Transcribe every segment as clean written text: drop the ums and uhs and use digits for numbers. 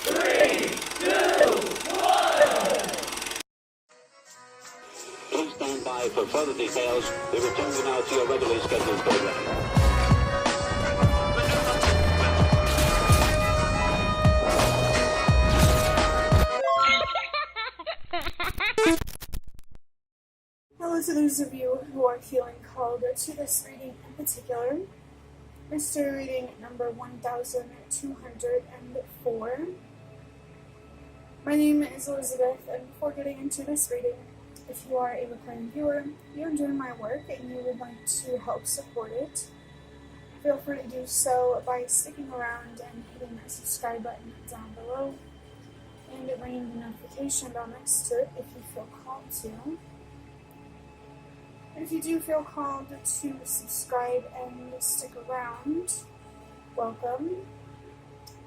3, 2, 1. Please stand by for further details. We return you now to your regularly scheduled program. Hello to those of you who are feeling called to this reading in particular. Mystery reading number 1204. My name is Elizabeth, and before getting into this reading, if you are a recurring viewer, you enjoy my work, and you would like to help support it, feel free to do so by sticking around and hitting that subscribe button down below, and ringing the notification bell next to it if you feel called to. And if you do feel called to subscribe and stick around, welcome,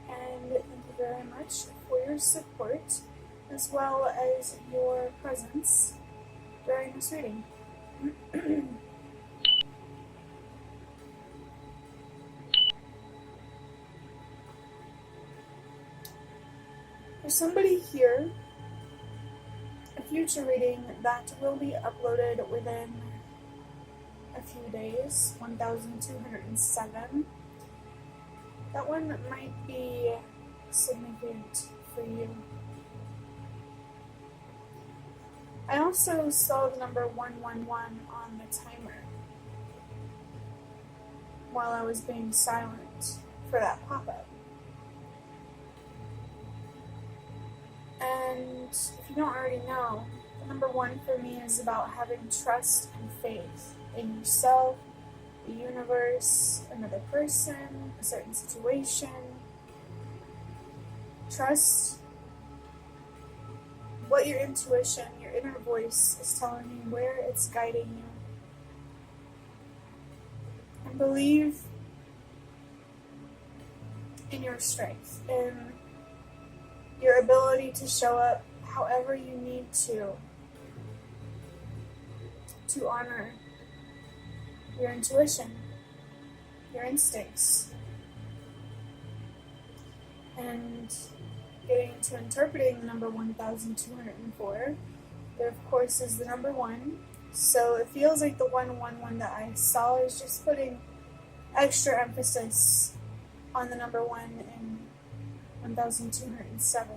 and thank you very much for your support, as well as your presence during this reading. For somebody here, a future reading that will be uploaded within a few days, 1207. That one might be significant for you. I also saw the number 111 on the timer while I was being silent for that pop-up. And if you don't already know, the number 1 for me is about having trust and faith in yourself, the universe, another person, a certain situation. Trust what your intuition, your inner voice is telling you, where it's guiding you. And believe in your strength, in your ability to show up however you need to honor your intuition, your instincts. And getting to interpreting the number 1204, there of course is the number 1. So it feels like the 111 that I saw is just putting extra emphasis on the number 1 in 1207.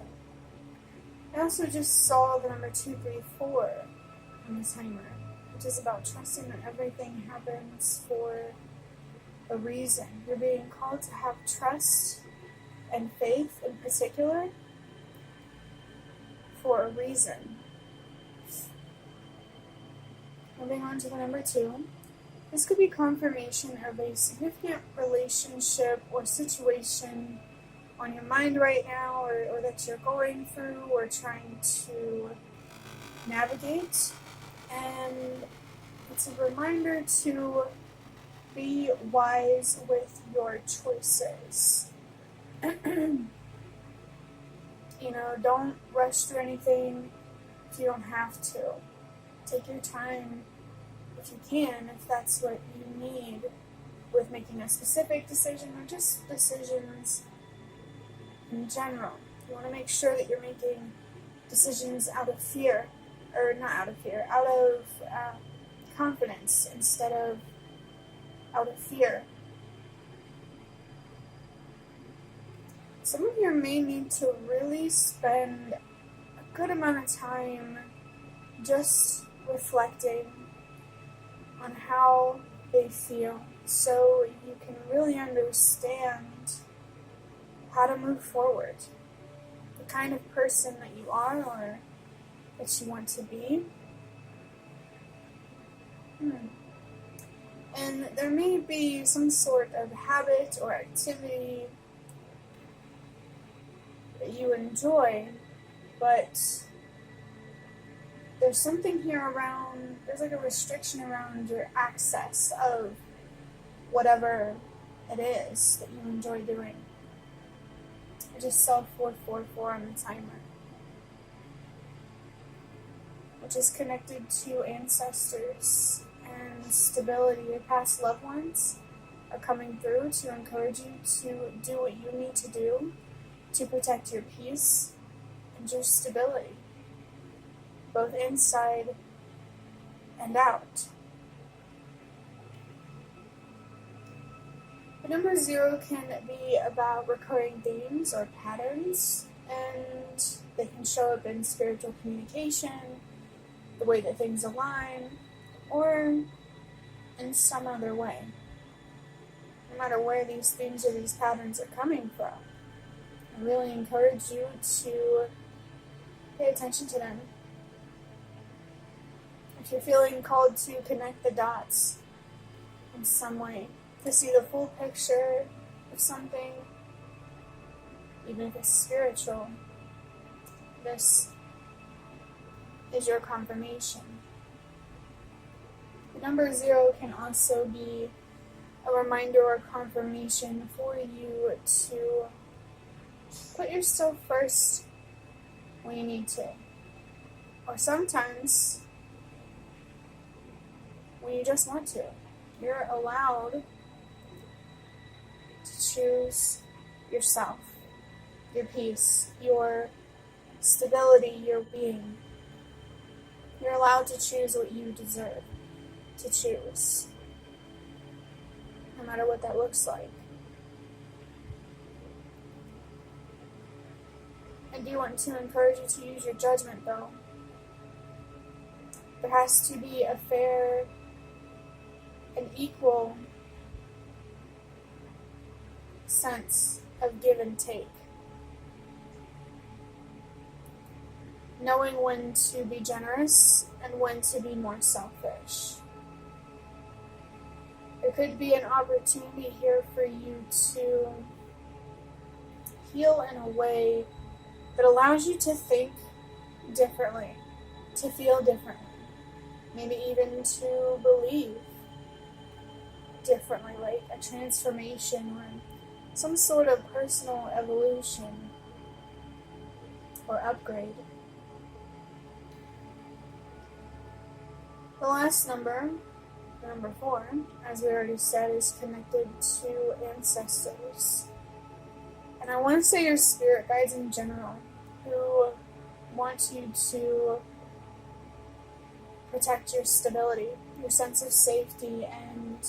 I also just saw the number 234 on the timer, which is about trusting that everything happens for a reason. You're being called to have trust and faith in particular for a reason. Moving on to the number 2. This could be confirmation of a significant relationship or situation on your mind right now, or that you're going through or trying to navigate. And it's a reminder to be wise with your choices. Don't rush through anything if you don't have to. Take your time if you can, if that's what you need with making a specific decision or just decisions in general. You want to make sure that you're making decisions out of fear, or not out of fear, out of confidence instead of out of fear. Some of you may need to really spend a good amount of time just reflecting on how they feel, so you can really understand how to move forward, the kind of person that you are or that you want to be. And there may be some sort of habit or activity that you enjoy, but there's something here around, there's like a restriction around your access of whatever it is that you enjoy doing. I just saw 444 on the timer, which is connected to ancestors and stability. Your past loved ones are coming through to encourage you to do what you need to do to protect your peace and your stability, both inside and out. The number 0 can be about recurring themes or patterns, and they can show up in spiritual communication, the way that things align, or in some other way. No matter where these themes or these patterns are coming from, I really encourage you to pay attention to them. If you're feeling called to connect the dots in some way, to see the full picture of something, even if it's spiritual, this is your confirmation. The number 0 can also be a reminder or confirmation for you to put yourself first when you need to. Or sometimes when you just want to. You're allowed to choose yourself, your peace, your stability, your being. You're allowed to choose what you deserve to choose, no matter what that looks like. I do want to encourage you to use your judgment, though. There has to be a fair and equal sense of give and take. Knowing when to be generous and when to be more selfish. There could be an opportunity here for you to heal in a way that allows you to think differently, to feel differently, maybe even to believe differently, like a transformation or some sort of personal evolution or upgrade. The last number, number 4, as we already said, is connected to ancestors. And I want to say your spirit guides in general, who want you to protect your stability, your sense of safety and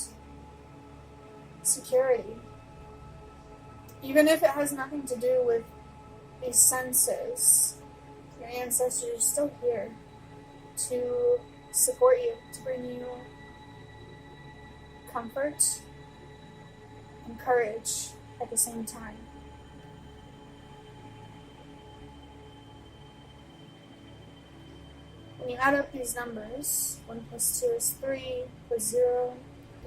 security. Even if it has nothing to do with these senses, your ancestors are still here to support you, to bring you comfort and courage at the same time. When you add up these numbers, 1 plus 2 is 3, plus 0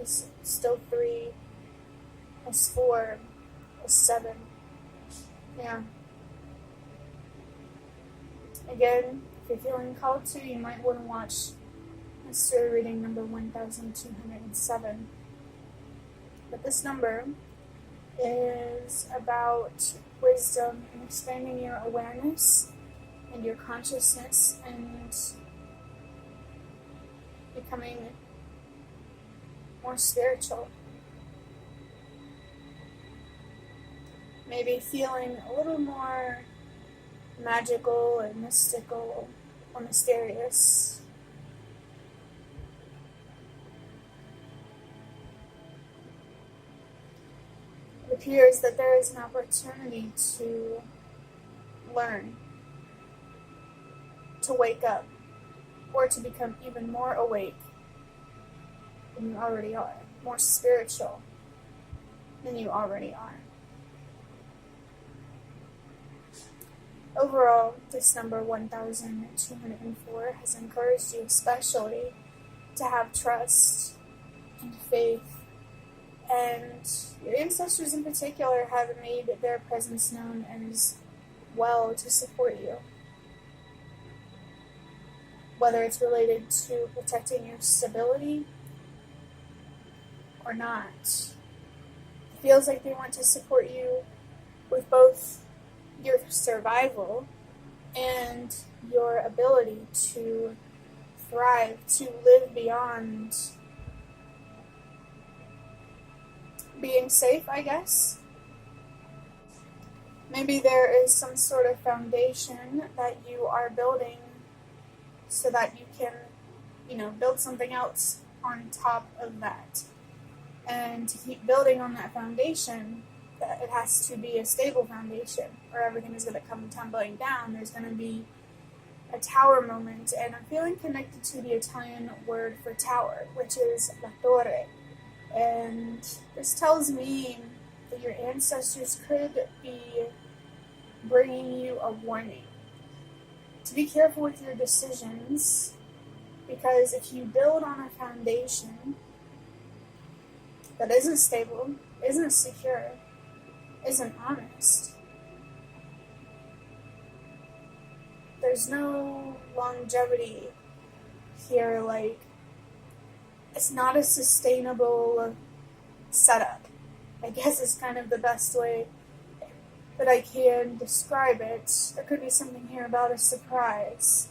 is still 3, plus 4 is 7. Yeah. Again, if you're feeling called to, you might want to watch mystery reading number 1207. But this number is about wisdom and expanding your awareness and your consciousness and becoming more spiritual. Maybe feeling a little more magical or mystical or mysterious. It appears that there is an opportunity to learn, to wake up, or to become even more awake than you already are, more spiritual than you already are. Overall, this number 1204 has encouraged you especially to have trust and faith, and your ancestors in particular have made their presence known as well to support you. Whether it's related to protecting your stability or not. It feels like they want to support you with both your survival and your ability to thrive, to live beyond being safe, I guess. Maybe there is some sort of foundation that you are building so that you can, build something else on top of that. And to keep building on that foundation, it has to be a stable foundation, or everything is going to come tumbling down. There's going to be a tower moment, and I'm feeling connected to the Italian word for tower, which is la torre. And this tells me that your ancestors could be bringing you a warning. To be careful with your decisions, because if you build on a foundation that isn't stable, isn't secure, isn't honest, there's no longevity here. Like, it's not a sustainable setup, I guess is kind of the best way that I can describe it. There could be something here about a surprise.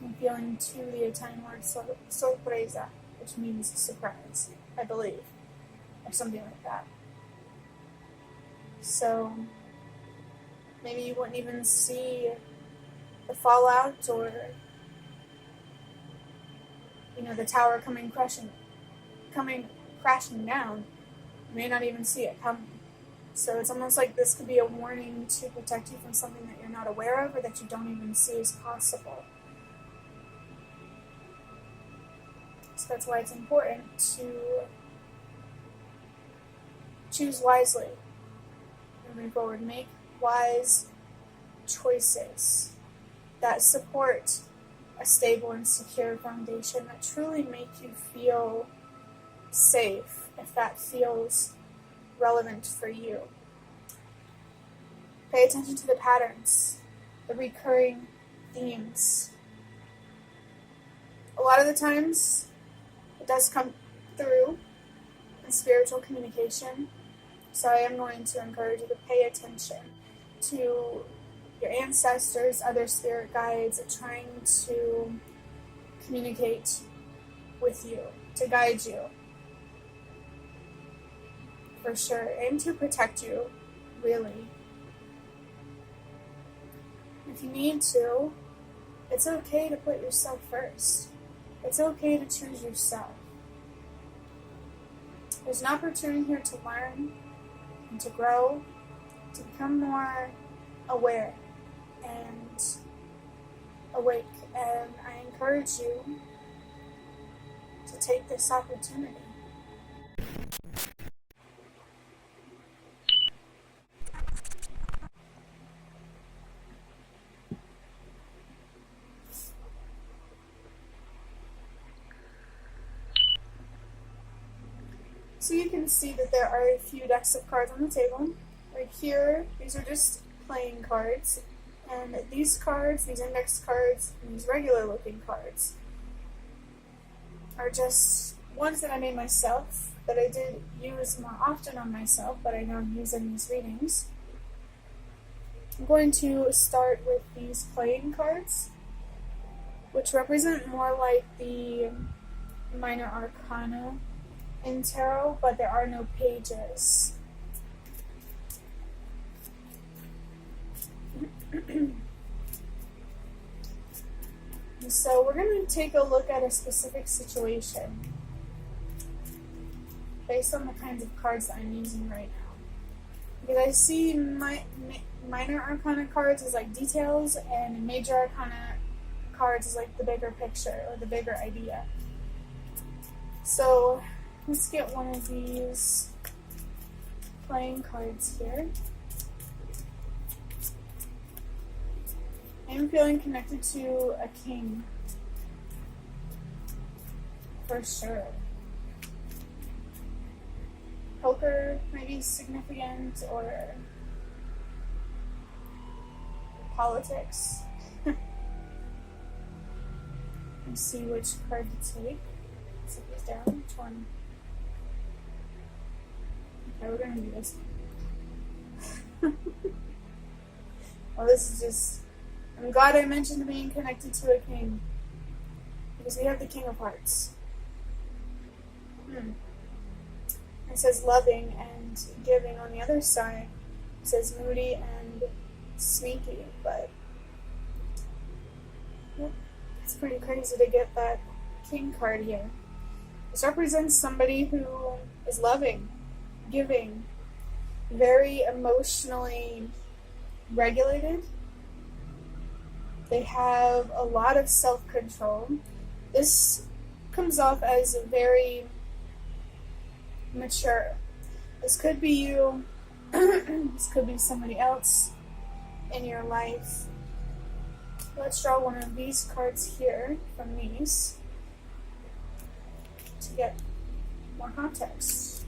I'm feeling to the Italian word sorpresa, which means surprise, I believe, or something like that. So maybe you wouldn't even see the fallout, or the tower coming crashing down. You may not even see it coming. So it's almost like this could be a warning to protect you from something that you're not aware of, or that you don't even see as possible. So that's why it's important to choose wisely moving forward. Make wise choices that support a stable and secure foundation, that truly make you feel safe, if that feels relevant for you. Pay attention to the patterns, the recurring themes. A lot of the times, it does come through in spiritual communication, so I am going to encourage you to pay attention to your ancestors, other spirit guides, trying to communicate with you, to guide you, for sure, and to protect you, really. If you need to, it's okay to put yourself first. It's okay to choose yourself. There's an opportunity here to learn and to grow, to become more aware and awake. And I encourage you to take this opportunity. So you can see that there are a few decks of cards on the table. Right here, these are just playing cards. And these cards, these index cards, and these regular looking cards are just ones that I made myself, that I did use more often on myself, but I now use in these readings. I'm going to start with these playing cards, which represent more like the minor arcana in tarot, but there are no pages. So we're going to take a look at a specific situation based on the kinds of cards that I'm using right now. Because I see minor arcana cards as like details, and major arcana cards as like the bigger picture or the bigger idea. So let's get one of these playing cards here. I'm feeling connected to a king, for sure. Poker might be significant, or politics. Let's see which card to take. Set this down. Which one? Okay, we're gonna do this one. Well, this is just... I'm glad I mentioned being connected to a king, because we have the King of Hearts. It says loving and giving on the other side. It says moody and sneaky, but it's pretty crazy to get that King card here. This represents somebody who is loving, giving, very emotionally regulated. They have a lot of self-control. This comes off as very mature. This could be you. This could be somebody else in your life. Let's draw one of these cards here from these to get more context.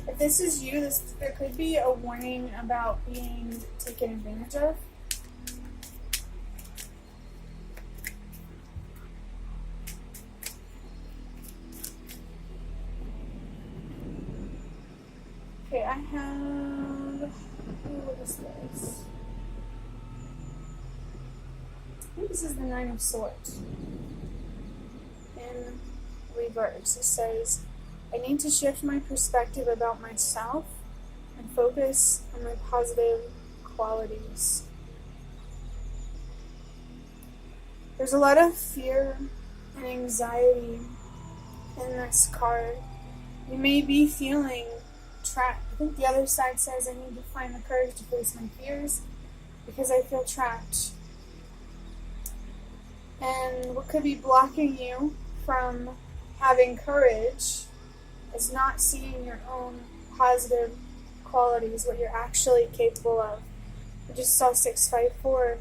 If this is you, there could be a warning about being taken advantage of. Okay, I have, what is this? I think this is the Nine of Swords. In reverse, it says, I need to shift my perspective about myself and focus on my positive qualities. There's a lot of fear and anxiety in this card. You may be feeling trapped. I think the other side says I need to find the courage to face my fears because I feel trapped. And what could be blocking you from having courage is not seeing your own positive qualities, what you're actually capable of. I just saw 654.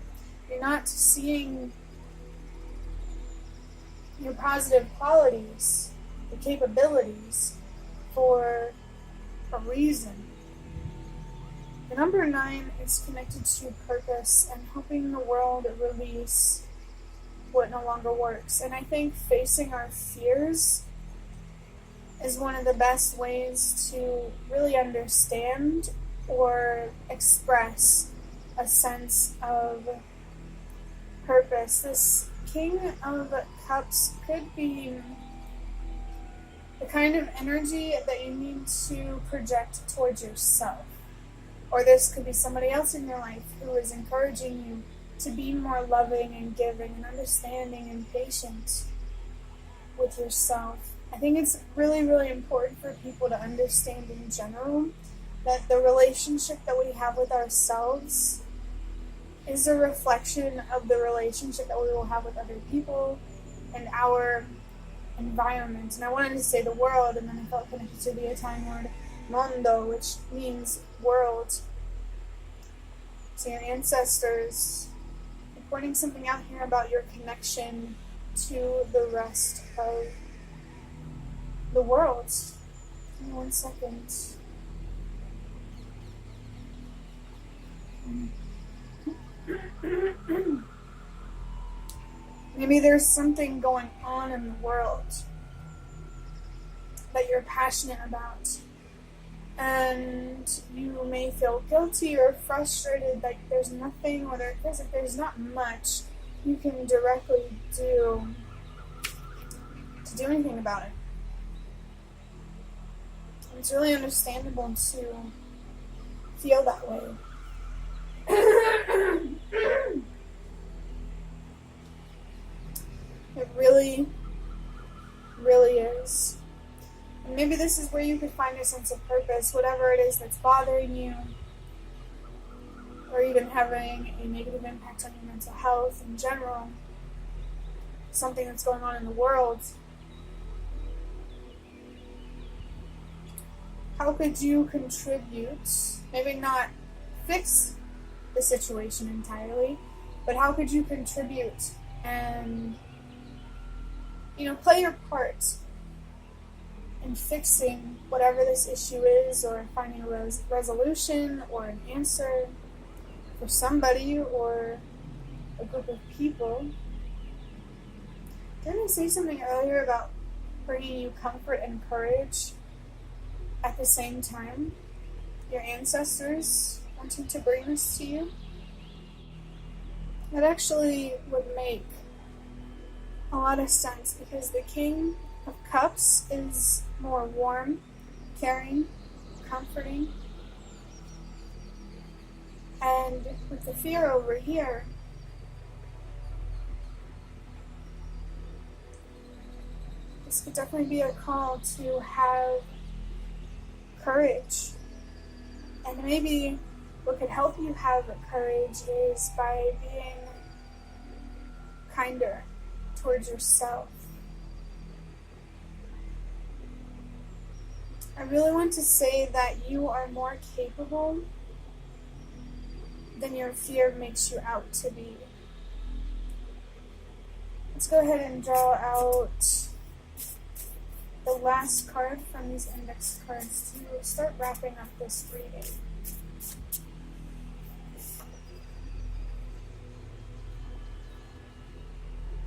You're not seeing your positive qualities, the capabilities, for a reason. The number 9 is connected to purpose and helping the world release what no longer works. And I think facing our fears is one of the best ways to really understand or express a sense of purpose. This King of Cups could be the kind of energy that you need to project towards yourself. Or this could be somebody else in your life who is encouraging you to be more loving and giving and understanding and patient with yourself. I think it's really, really important for people to understand in general that the relationship that we have with ourselves is a reflection of the relationship that we will have with other people and our environment. And I wanted to say the world, and then I felt connected to the Italian word mondo, which means world. So your ancestors are pointing something out here about your connection to the rest of the world. Give me 1 second. Maybe there's something going on in the world that you're passionate about, and you may feel guilty or frustrated, like there's nothing, or it feels like there's not much you can directly do to do anything about it. And it's really understandable to feel that way. It really, really is. And maybe this is where you could find a sense of purpose, whatever it is that's bothering you, or even having a negative impact on your mental health in general, something that's going on in the world. How could you contribute, maybe not fix the situation entirely, but how could you contribute and play your part in fixing whatever this issue is, or finding a resolution or an answer for somebody or a group of people. Didn't I say something earlier about bringing you comfort and courage at the same time? Your ancestors wanting to bring this to you? That actually would make a lot of sense, because the King of Cups is more warm, caring, comforting. And with the Fear over here, this could definitely be a call to have courage. And maybe what could help you have courage is by being kinder towards yourself. I really want to say that you are more capable than your fear makes you out to be. Let's go ahead and draw out the last card from these index cards to start wrapping up this reading.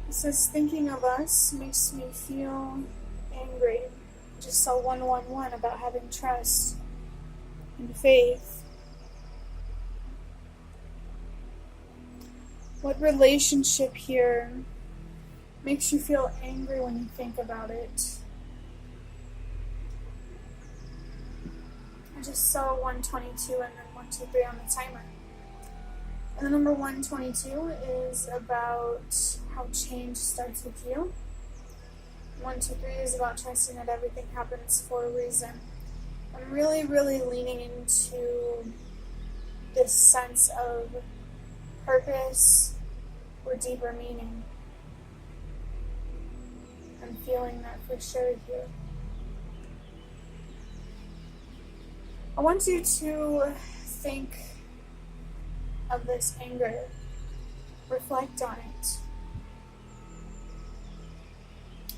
It says, thinking of us makes me feel angry. I just saw 111 about having trust and faith. What relationship here makes you feel angry when you think about it? I just saw 122 and then 123 on the timer. And the number 122 is about how change starts with you. 123 is about trusting that everything happens for a reason. I'm really, really leaning into this sense of purpose or deeper meaning. I'm feeling that for sure here. I want you to think of this anger. Reflect on it.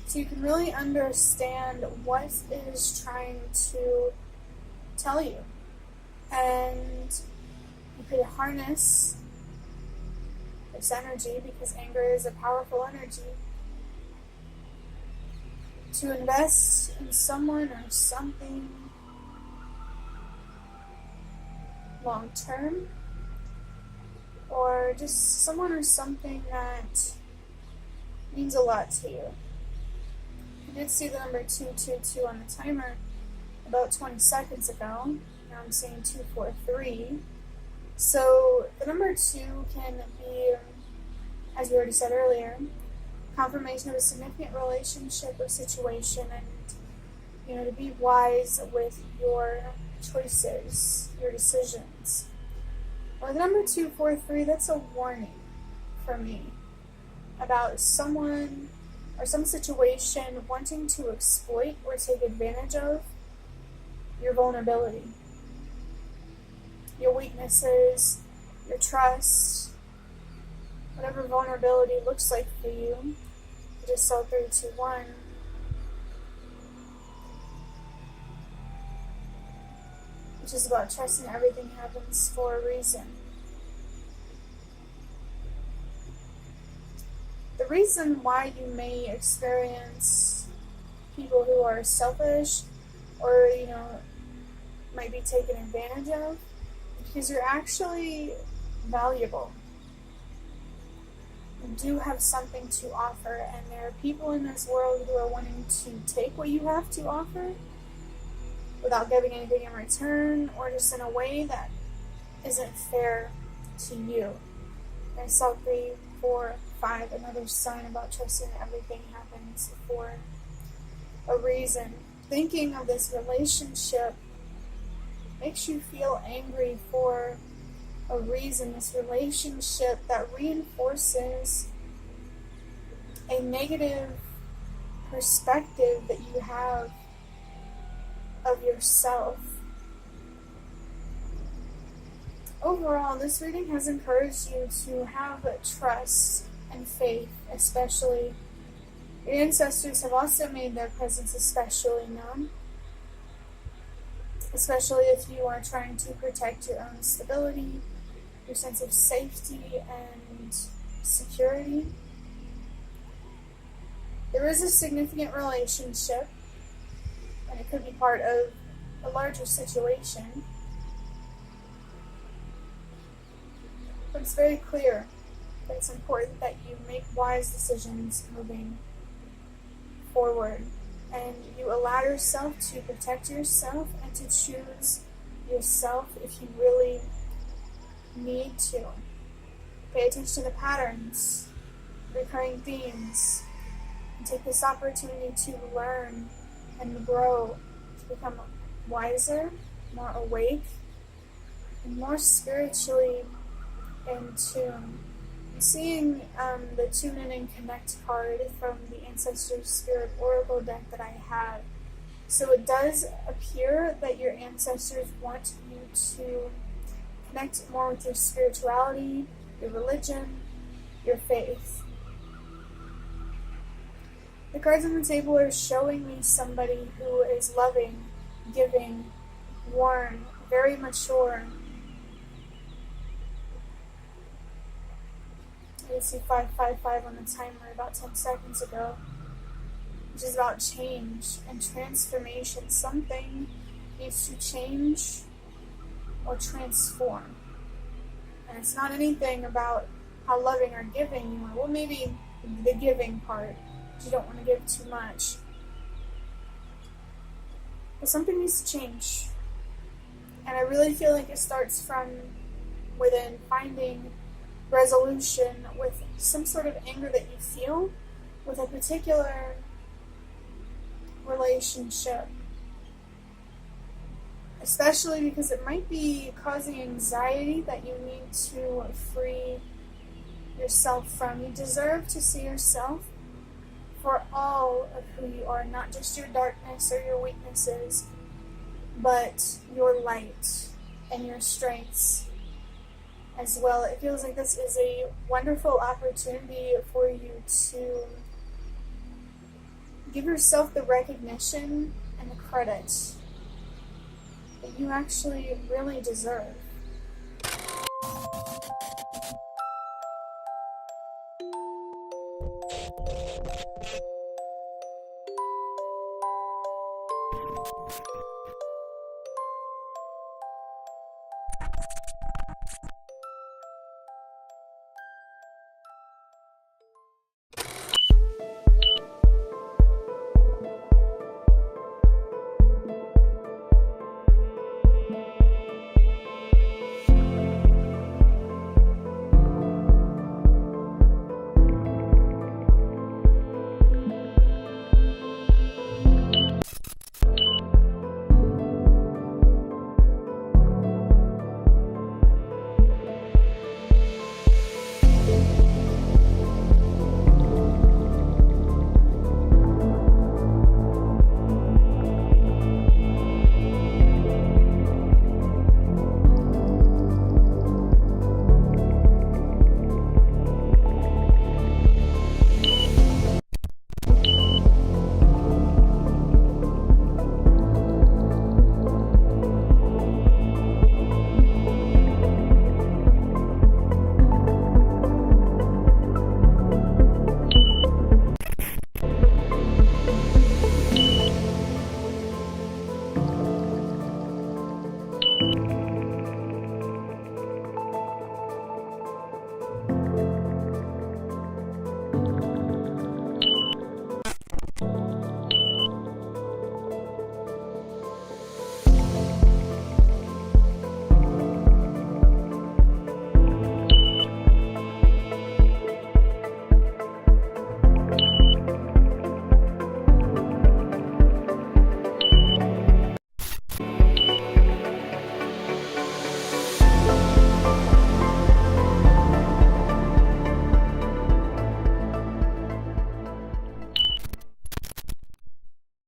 So you can really understand what it is trying to tell you. And you could harness this energy, because anger is a powerful energy, to invest in someone or something long term, or just someone or something that means a lot to you. I did see the number 222 on the timer about 20 seconds ago. Now I'm seeing 243. So the number 2 can be, as we already said earlier, confirmation of a significant relationship or situation, and to be wise with your choices, your decisions. Or the number 243, that's a warning for me about someone or some situation wanting to exploit or take advantage of your vulnerability, your weaknesses, your trust, whatever vulnerability looks like for you. I just saw 321. Which is about trusting everything happens for a reason. The reason why you may experience people who are selfish or, might be taken advantage of is because you're actually valuable. You do have something to offer, and there are people in this world who are wanting to take what you have to offer without giving anything in return, or just in a way that isn't fair to you. I saw 3, 4, 5, another sign about trusting that everything happens for a reason. Thinking of this relationship makes you feel angry for a reason. This relationship that reinforces a negative perspective that you have of yourself. Overall, this reading has encouraged you to have trust and faith, especially. Your ancestors have also made their presence especially known, especially if you are trying to protect your own stability, your sense of safety and security. There is a significant relationship, and it could be part of a larger situation. But it's very clear that it's important that you make wise decisions moving forward. and you allow yourself to protect yourself and to choose yourself if you really need to. Pay attention to the patterns, recurring themes, and take this opportunity to learn and grow, to become wiser, more awake, and more spiritually in tune. I'm seeing the Tune In and Connect card from the Ancestors Spirit Oracle deck that I have. So it does appear that your ancestors want you to connect more with your spirituality, your religion, your faith. The cards on the table are showing me somebody who is loving, giving, warm, very mature. I see 555 on the timer about 10 seconds ago, which is about change and transformation. Something needs to change or transform. And it's not anything about how loving or giving you are. Well, maybe the giving part. You don't want to give too much. But something needs to change. And I really feel like it starts from within, finding resolution with some sort of anger that you feel with a particular relationship. Especially because it might be causing anxiety that you need to free yourself from. You deserve to see yourself for all of who you are, not just your darkness or your weaknesses, but your light and your strengths as well. It feels like this is a wonderful opportunity for you to give yourself the recognition and the credit that you actually really deserve.